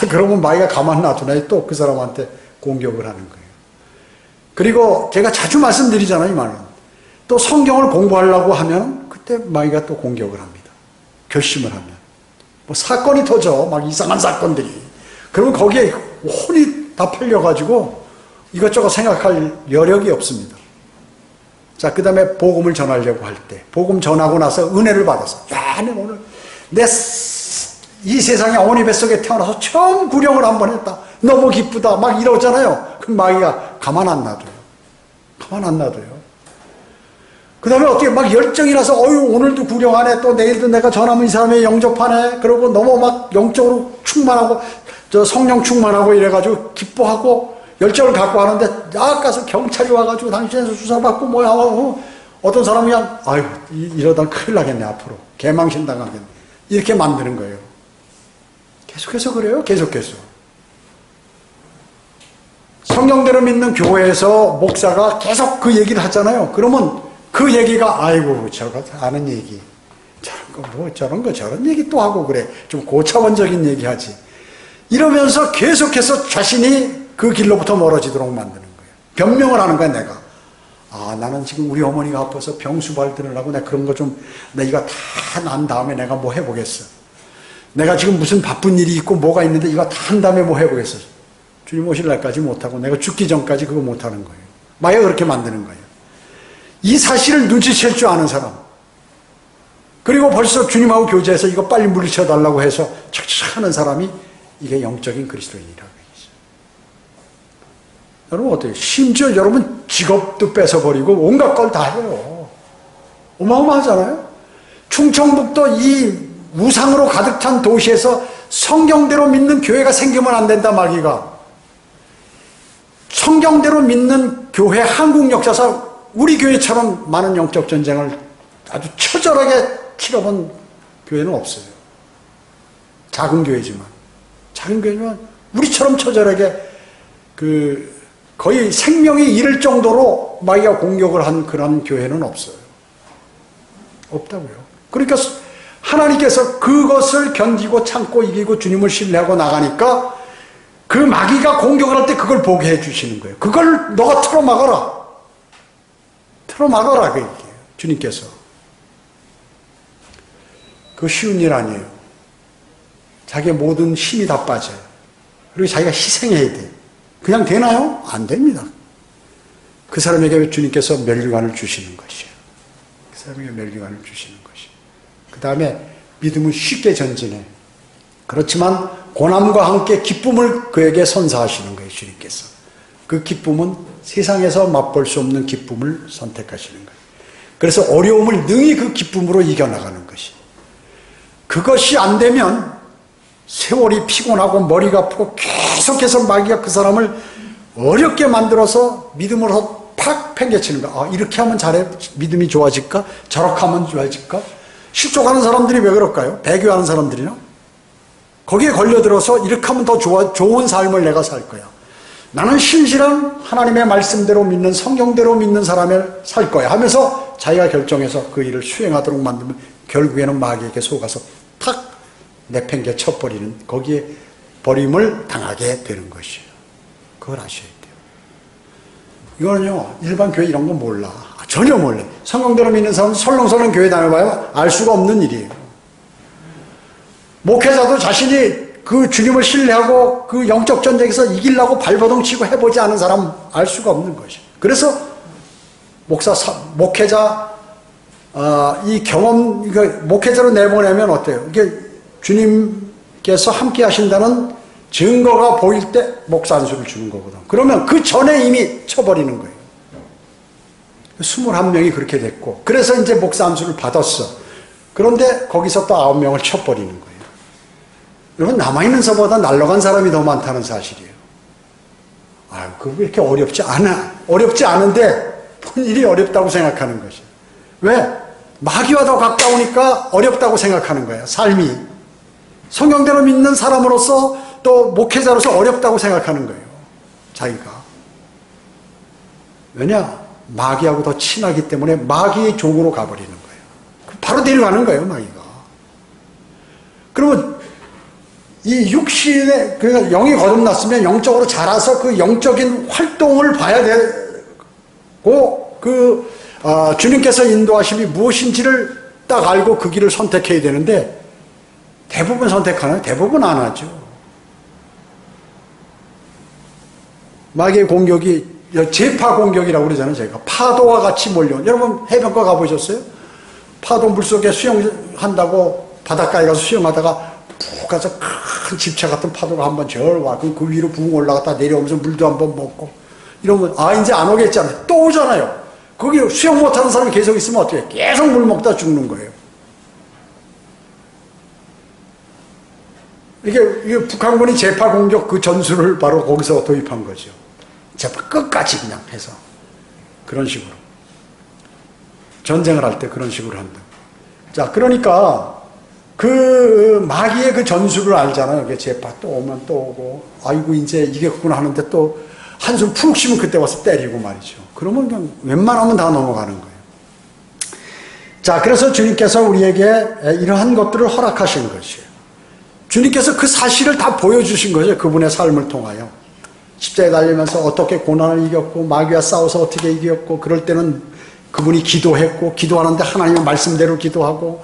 그러면 마귀가 가만 놔두나 또 그 사람한테 공격을 하는 거예요. 그리고 제가 자주 말씀드리잖아요, 이 말은. 또 성경을 공부하려고 하면 그때 마귀가 또 공격을 합니다. 결심을 하면. 뭐 사건이 터져. 막 이상한 사건들이. 그러면 거기에 혼이 다 팔려가지고 이것저것 생각할 여력이 없습니다. 자, 그 다음에 복음을 전하려고 할 때, 복음 전하고 나서 은혜를 받았어. 야, 내 오늘 이 세상에 어머니 뱃속에 태어나서 처음 구령을 한번 했다. 너무 기쁘다. 막 이러잖아요. 그럼 마귀가 가만 안 놔둬요. 가만 안 놔둬요. 그 다음에 어떻게 막 열정이 나서 오늘도 구령하네. 또 내일도 내가 전하면 이 사람이 영접하네. 그러고 너무 막 영적으로 충만하고 성령 충만하고 이래가지고 기뻐하고 열정을 갖고 하는데 아까서 경찰이 와가지고 당신에서 수사받고 뭐야 어떤 사람은 그냥 아유 이러다 큰일 나겠네 앞으로 개망신 당하겠네 이렇게 만드는 거예요. 계속해서 그래요. 계속해서 성경대로 믿는 교회에서 목사가 계속 그 얘기를 하잖아요. 그러면 그 얘기가 아이고 저거 아는 얘기 저런 거 뭐 저런 얘기 또 하고 그래 좀 고차원적인 얘기 하지 이러면서 계속해서 자신이 그 길로부터 멀어지도록 만드는 거예요. 변명을 하는 거야 내가. 나는 지금 우리 어머니가 아파서 병수발 들으려고 내가 그런 거 좀 내가 다 난 다음에 내가 뭐 해보겠어. 내가 지금 무슨 바쁜 일이 있고 뭐가 있는데 이거 다 한 다음에 뭐 해보겠어. 주님 오실 날까지 못하고 내가 죽기 전까지 그거 못하는 거예요. 마귀가 그렇게 만드는 거예요. 이 사실을 눈치챌 줄 아는 사람. 그리고 벌써 주님하고 교제해서 이거 빨리 물리쳐달라고 해서 착착 하는 사람이 이게 영적인 그리스도인이라고. 여러분 어때요? 심지어 여러분 직업도 뺏어버리고 온갖 걸 다 해요. 어마어마하잖아요? 충청북도 이 우상으로 가득 찬 도시에서 성경대로 믿는 교회가 생기면 안 된다 마귀가. 성경대로 믿는 교회 한국 역사상 우리 교회처럼 많은 영적 전쟁을 아주 처절하게 치러본 교회는 없어요. 작은 교회지만 우리처럼 처절하게 거의 생명이 잃을 정도로 마귀가 공격을 한 그런 교회는 없어요. 없다고요. 그러니까 하나님께서 그것을 견디고 참고 이기고 주님을 신뢰하고 나가니까 그 마귀가 공격을 할 때 그걸 보게 해주시는 거예요. 그걸 너가 틀어막아라. 틀어막아라. 그 얘기예요. 주님께서. 그거 쉬운 일 아니에요. 자기의 모든 힘이 다 빠져요. 그리고 자기가 희생해야 돼. 그냥 되나요? 안 됩니다. 그 사람에게 주님께서 멸류관을 주시는 것이에요. 그 사람에게 멸류관을 주시는 것이에요. 그 다음에 믿음은 쉽게 전진해. 그렇지만 고난과 함께 기쁨을 그에게 선사하시는 거예요. 주님께서. 그 기쁨은 세상에서 맛볼 수 없는 기쁨을 선택하시는 거예요. 그래서 어려움을 능히 그 기쁨으로 이겨나가는 것이. 그것이 안 되면 세월이 피곤하고 머리가 아프고 계속해서 마귀가 그 사람을 어렵게 만들어서 믿음으로 팍 팽개치는 거야. 아, 이렇게 하면 잘해 믿음이 좋아질까? 저렇게 하면 좋아질까? 실족하는 사람들이 왜 그럴까요? 배교하는 사람들이나? 거기에 걸려들어서 이렇게 하면 더 좋은 삶을 내가 살 거야. 나는 신실한 하나님의 말씀대로 믿는 성경대로 믿는 사람을 살 거야 하면서 자기가 결정해서 그 일을 수행하도록 만들면 결국에는 마귀에게 속아서 탁 내팽개 쳐버리는, 거기에 버림을 당하게 되는 것이에요. 그걸 아셔야 돼요. 이거는요, 일반 교회 이런 거 몰라. 전혀 몰라. 성경대로 믿는 사람은 설렁설렁 교회 다녀봐야 알 수가 없는 일이에요. 목회자도 자신이 그 주님을 신뢰하고 그 영적 전쟁에서 이기려고 발버둥 치고 해보지 않은 사람 알 수가 없는 것이에요. 그래서 목회자, 이 경험, 목회자로 내보내면 어때요? 이게 주님께서 함께 하신다는 증거가 보일 때 목사 안수를 주는 거거든. 그러면 그 전에 이미 쳐버리는 거예요. 21명이 그렇게 됐고, 그래서 이제 목사 안수를 받았어. 그런데 거기서 또 9명을 쳐버리는 거예요. 여러분, 남아있는 사람보다 날아간 사람이 더 많다는 사실이에요. 아유, 그거 왜 이렇게 어렵지 않아? 어렵지 않은데 본인이 어렵다고 생각하는 것이에요. 왜? 마귀와 더 가까우니까 어렵다고 생각하는 거예요. 삶이. 성경대로 믿는 사람으로서 또 목회자로서 어렵다고 생각하는 거예요. 자기가. 왜냐? 마귀하고 더 친하기 때문에 마귀의 종으로 가버리는 거예요. 바로 데려가는 거예요, 마귀가. 그러면 이 육신에, 그러니까 영이 거듭났으면 영적으로 자라서 그 영적인 활동을 봐야 되고, 주님께서 인도하심이 무엇인지를 딱 알고 그 길을 선택해야 되는데, 대부분 선택하나요? 대부분 안 하죠. 마귀의 공격이 제파 공격이라고 그러잖아요. 제가 파도와 같이 몰려. 여러분 해변가 가보셨어요? 파도 물속에 수영한다고 바닷가에 가서 수영하다가 푹 가서 큰 집차 같은 파도가 한번 절 와. 그럼 그 위로 붕 올라갔다 내려오면서 물도 한번 먹고 이러면 이제 안 오겠잖아요. 또 오잖아요. 거기 수영 못하는 사람이 계속 있으면 어떻게 해요? 계속 물 먹다 죽는 거예요. 이게 북한군이 제파 공격 그 전술을 바로 거기서 도입한 거죠. 제파 끝까지 그냥 해서. 그런 식으로. 전쟁을 할 때 그런 식으로 한다. 자, 그러니까 그 마귀의 그 전술을 알잖아요. 제파 또 오면 또 오고, 아이고, 이제 이겼구나 하는데 또 한숨 푹 쉬면 그때 와서 때리고 말이죠. 그러면 그냥 웬만하면 다 넘어가는 거예요. 자, 그래서 주님께서 우리에게 이러한 것들을 허락하신 것이에요. 주님께서 그 사실을 다 보여주신 거죠. 그분의 삶을 통하여. 십자가에 달리면서 어떻게 고난을 이겼고 마귀와 싸워서 어떻게 이겼고, 그럴 때는 그분이 기도했고, 기도하는데 하나님의 말씀대로 기도하고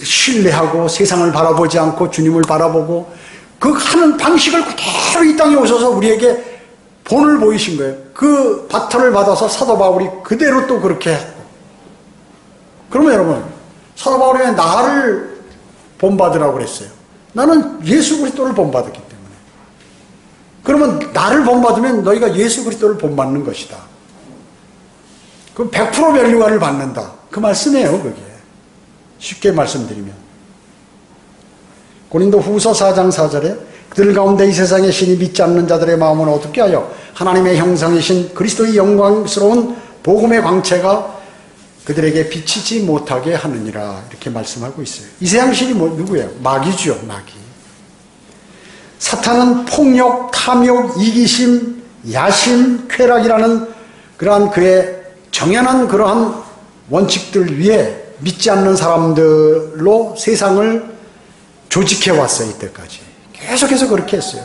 신뢰하고 세상을 바라보지 않고 주님을 바라보고, 그 하는 방식을 그대로 이 땅에 오셔서 우리에게 본을 보이신 거예요. 그 바톤을 받아서 사도 바울이 그대로 또 그렇게 했고. 그러면 여러분, 사도 바울이 나를 본받으라고 그랬어요. 나는 예수 그리스도를 본받았기 때문에. 그러면 나를 본받으면 너희가 예수 그리스도를 본받는 것이다. 그럼 100% 멸류관을 받는다. 그 말씀이에요, 그게. 쉽게 말씀드리면. 고린도 후서 4장 4절에 그들 가운데 이 세상의 신이 믿지 않는 자들의 마음을 어둡게 하여 하나님의 형상이신 그리스도의 영광스러운 복음의 광채가 그들에게 비치지 못하게 하느니라, 이렇게 말씀하고 있어요. 이 세상 신이 누구예요? 마귀죠, 마귀. 사탄은 폭력, 탐욕, 이기심, 야심, 쾌락이라는 그러한 그의 정연한 그러한 원칙들 위에 믿지 않는 사람들로 세상을 조직해 왔어요. 이때까지 계속해서 그렇게 했어요.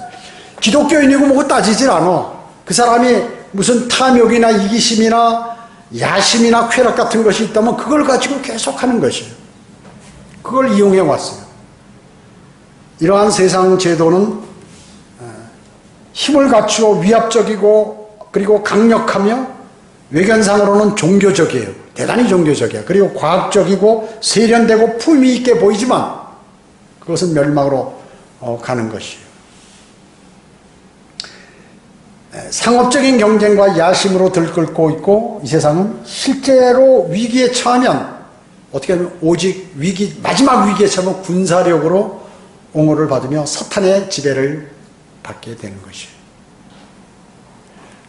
기독교인이고 뭐고 따지질 않아. 그 사람이 무슨 탐욕이나 이기심이나 야심이나 쾌락 같은 것이 있다면 그걸 가지고 계속하는 것이에요. 그걸 이용해 왔어요. 이러한 세상 제도는 힘을 갖추어 위압적이고 그리고 강력하며 외견상으로는 종교적이에요. 대단히 종교적이에요. 그리고 과학적이고 세련되고 품위 있게 보이지만 그것은 멸망으로 가는 것이에요. 상업적인 경쟁과 야심으로 들끓고 있고 이 세상은 실제로 위기에 처하면 어떻게 하면 오직 마지막 위기에 처하면 군사력으로 옹호를 받으며 사탄의 지배를 받게 되는 것이에요.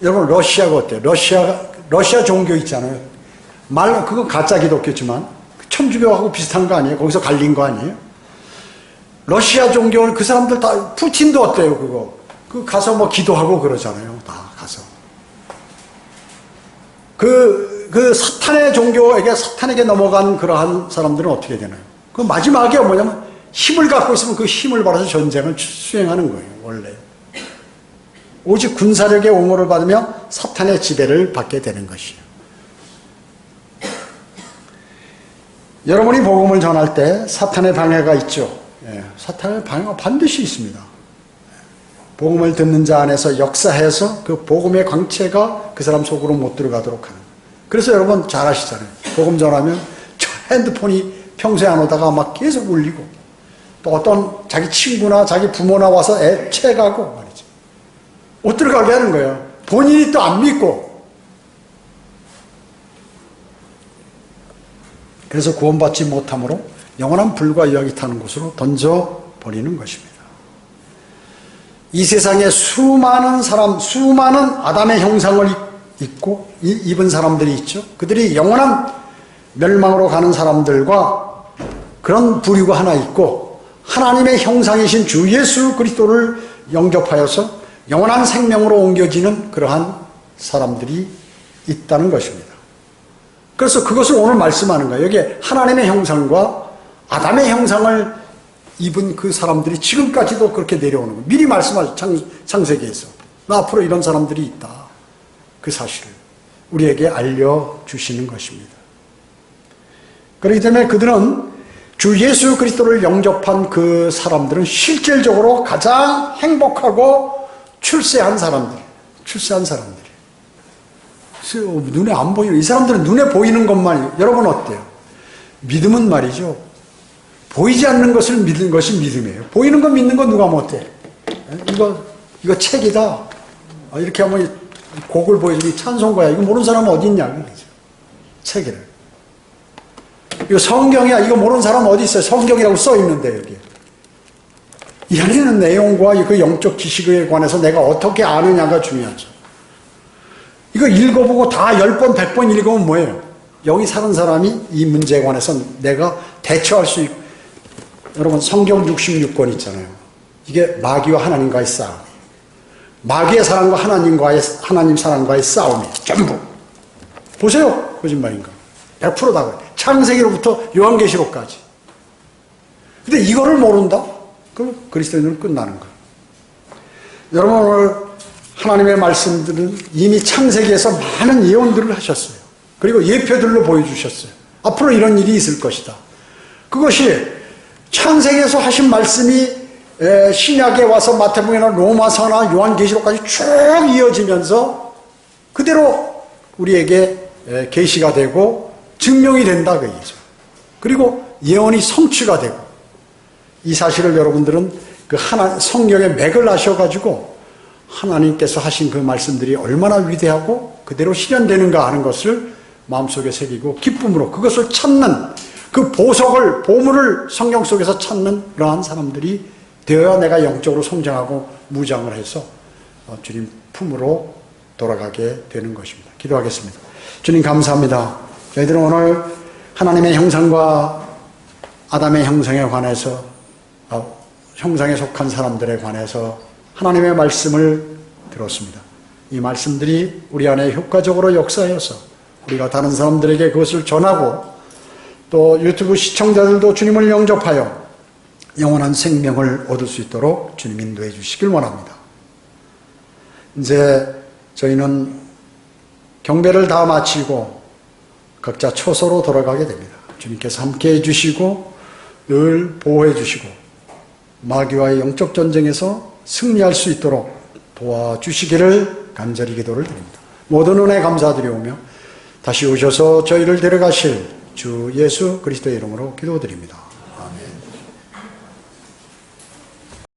여러분 러시아가 어때요? 러시아 종교 있잖아요. 그거 가짜 기독교지만 천주교하고 비슷한 거 아니에요? 거기서 갈린 거 아니에요? 러시아 종교는 그 사람들 다 푸틴도 어때요? 그 가서 뭐 기도하고 그러잖아요. 다 가서 그 사탄의 종교에게 사탄에게 넘어간 그러한 사람들은 어떻게 되나요? 그 마지막에 뭐냐면 힘을 갖고 있으면 그 힘을 받아서 전쟁을 수행하는 거예요. 원래 오직 군사력의 옹호를 받으며 사탄의 지배를 받게 되는 것이에요. 여러분이 복음을 전할 때 사탄의 방해가 있죠. 사탄의 방해가 반드시 있습니다. 복음을 듣는 자 안에서 역사해서 그 복음의 광채가 그 사람 속으로 못 들어가도록 하는 거예요. 그래서 여러분 잘 아시잖아요. 복음 전하면 저 핸드폰이 평소에 안 오다가 막 계속 울리고 또 어떤 자기 친구나 자기 부모나 와서 애채가고 말이죠. 못 들어가게 하는 거예요. 본인이 또 안 믿고. 그래서 구원받지 못함으로 영원한 불과 유황이 타는 곳으로 던져버리는 것입니다. 이 세상에 수많은 아담의 형상을 입은 사람들이 있죠. 그들이 영원한 멸망으로 가는 사람들과 그런 부류가 하나 있고 하나님의 형상이신 주 예수 그리스도를 영접하여서 영원한 생명으로 옮겨지는 그러한 사람들이 있다는 것입니다. 그래서 그것을 오늘 말씀하는 거예요. 여기에 하나님의 형상과 아담의 형상을 입은 그 사람들이 지금까지도 그렇게 내려오는 거예요. 미리 말씀하죠. 창세기에서. 앞으로 이런 사람들이 있다. 그 사실을 우리에게 알려주시는 것입니다. 그렇기 때문에 그들은 주 예수 그리스도를 영접한 그 사람들은 실질적으로 가장 행복하고 출세한 사람들. 눈에 안 보이는, 이 사람들은 눈에 보이는 것만, 여러분 어때요? 믿음은 말이죠. 보이지 않는 것을 믿는 것이 믿음이에요. 보이는 거 믿는 거 누가 못해? 이거 책이다. 이렇게 하면 곡을 보여주니 찬송가야. 이거 모르는 사람은 어디 있냐? 그러죠. 책이를. 이거 성경이야. 이거 모르는 사람 어디 있어요? 성경이라고 써 있는데, 여기. 이 안에 있는 내용과 그 영적 지식에 관해서 내가 어떻게 아느냐가 중요하죠. 이거 읽어보고 다 10번, 100번 읽으면 뭐예요? 여기 사는 사람이 이 문제에 관해서 내가 대처할 수 있고, 여러분 성경 66권 있잖아요. 이게 마귀와 하나님과의 싸움. 마귀의 사랑과 하나님 사랑과의 싸움이에요. 전부. 보세요. 거짓말인가. 100%다 그래. 창세기로부터 요한계시록까지. 근데 이거를 모른다? 그럼 그리스도인은 끝나는 거예요. 여러분 오늘 하나님의 말씀들은 이미 창세기에서 많은 예언들을 하셨어요. 그리고 예표들로 보여주셨어요. 앞으로 이런 일이 있을 것이다. 그것이 창세기에서 하신 말씀이 신약에 와서 마태복음이나 로마서나 요한계시록까지 쭉 이어지면서 그대로 우리에게 계시가 되고 증명이 된다 그 얘기죠. 그리고 예언이 성취가 되고 이 사실을 여러분들은 그 성경의 맥을 아셔가지고 하나님께서 하신 그 말씀들이 얼마나 위대하고 그대로 실현되는가 하는 것을 마음속에 새기고 기쁨으로 그것을 찾는 그 보물을 성경 속에서 찾는 그러한 사람들이 되어야 내가 영적으로 성장하고 무장을 해서 주님 품으로 돌아가게 되는 것입니다. 기도하겠습니다. 주님 감사합니다. 저희들은 오늘 하나님의 형상과 아담의 형상에 관해서 형상에 속한 사람들에 관해서 하나님의 말씀을 들었습니다. 이 말씀들이 우리 안에 효과적으로 역사하여서 우리가 다른 사람들에게 그것을 전하고 또 유튜브 시청자들도 주님을 영접하여 영원한 생명을 얻을 수 있도록 주님 인도해 주시길 원합니다. 이제 저희는 경배를 다 마치고 각자 처소로 돌아가게 됩니다. 주님께서 함께 해주시고 늘 보호해 주시고 마귀와의 영적 전쟁에서 승리할 수 있도록 도와주시기를 간절히 기도를 드립니다. 모든 은혜 감사드리오며 다시 오셔서 저희를 데려가실 주 예수 그리스도의 이름으로 기도드립니다.